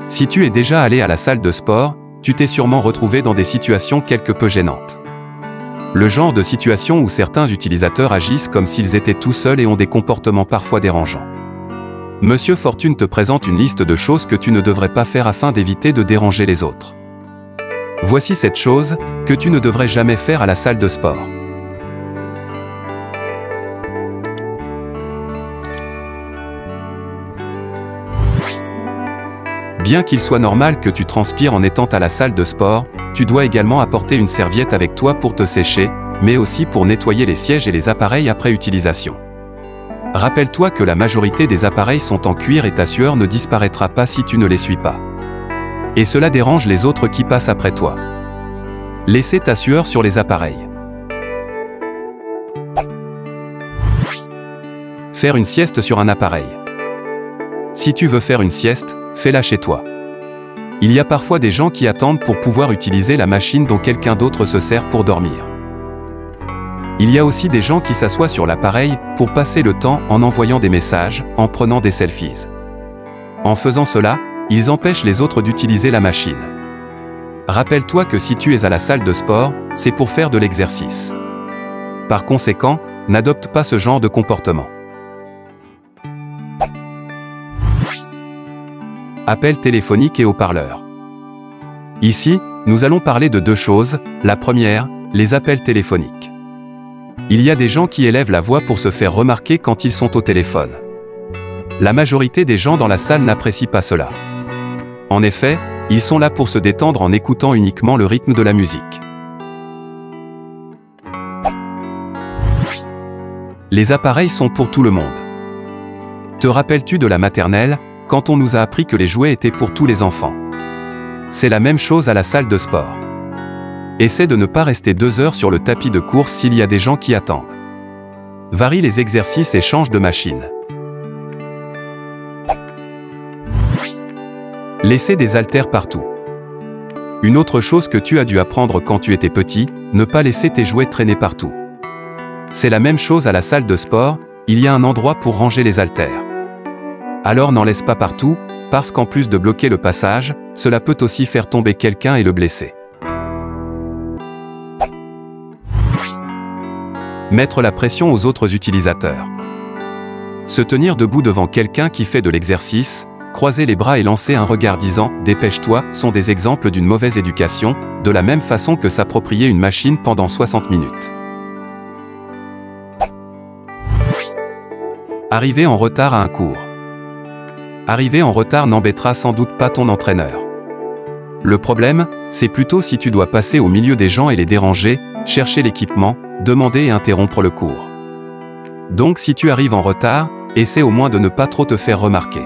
Si tu es déjà allé à la salle de sport, tu t'es sûrement retrouvé dans des situations quelque peu gênantes. Le genre de situation où certains utilisateurs agissent comme s'ils étaient tout seuls et ont des comportements parfois dérangeants. Monsieur Fortune te présente une liste de choses que tu ne devrais pas faire afin d'éviter de déranger les autres. Voici cette chose que tu ne devrais jamais faire à la salle de sport. Bien qu'il soit normal que tu transpires en étant à la salle de sport, tu dois également apporter une serviette avec toi pour te sécher, mais aussi pour nettoyer les sièges et les appareils après utilisation. Rappelle-toi que la majorité des appareils sont en cuir et ta sueur ne disparaîtra pas si tu ne l'essuies pas. Et cela dérange les autres qui passent après toi. Laissez ta sueur sur les appareils. Faire une sieste sur un appareil. Si tu veux faire une sieste, fais-la chez toi. Il y a parfois des gens qui attendent pour pouvoir utiliser la machine dont quelqu'un d'autre se sert pour dormir. Il y a aussi des gens qui s'assoient sur l'appareil pour passer le temps en envoyant des messages, en prenant des selfies. En faisant cela, ils empêchent les autres d'utiliser la machine. Rappelle-toi que si tu es à la salle de sport, c'est pour faire de l'exercice. Par conséquent, n'adopte pas ce genre de comportement. Appel téléphonique et haut-parleur. Ici, nous allons parler de deux choses. La première, les appels téléphoniques. Il y a des gens qui élèvent la voix pour se faire remarquer quand ils sont au téléphone. La majorité des gens dans la salle n'apprécient pas cela. En effet, ils sont là pour se détendre en écoutant uniquement le rythme de la musique. Les appareils sont pour tout le monde. Te rappelles-tu de la maternelle, quand on nous a appris que les jouets étaient pour tous les enfants? C'est la même chose à la salle de sport. Essaie de ne pas rester 2 heures sur le tapis de course s'il y a des gens qui attendent. Varie les exercices et change de machine. Laissez des haltères partout. Une autre chose que tu as dû apprendre quand tu étais petit, ne pas laisser tes jouets traîner partout. C'est la même chose à la salle de sport, il y a un endroit pour ranger les haltères. Alors n'en laisse pas partout, parce qu'en plus de bloquer le passage, cela peut aussi faire tomber quelqu'un et le blesser. Mettre la pression aux autres utilisateurs. Se tenir debout devant quelqu'un qui fait de l'exercice, croiser les bras et lancer un regard disant « Dépêche-toi » sont des exemples d'une mauvaise éducation, de la même façon que s'approprier une machine pendant 60 minutes. Arriver en retard à un cours. Arriver en retard n'embêtera sans doute pas ton entraîneur. Le problème, c'est plutôt si tu dois passer au milieu des gens et les déranger, chercher l'équipement, demander et interrompre le cours. Donc si tu arrives en retard, essaie au moins de ne pas trop te faire remarquer.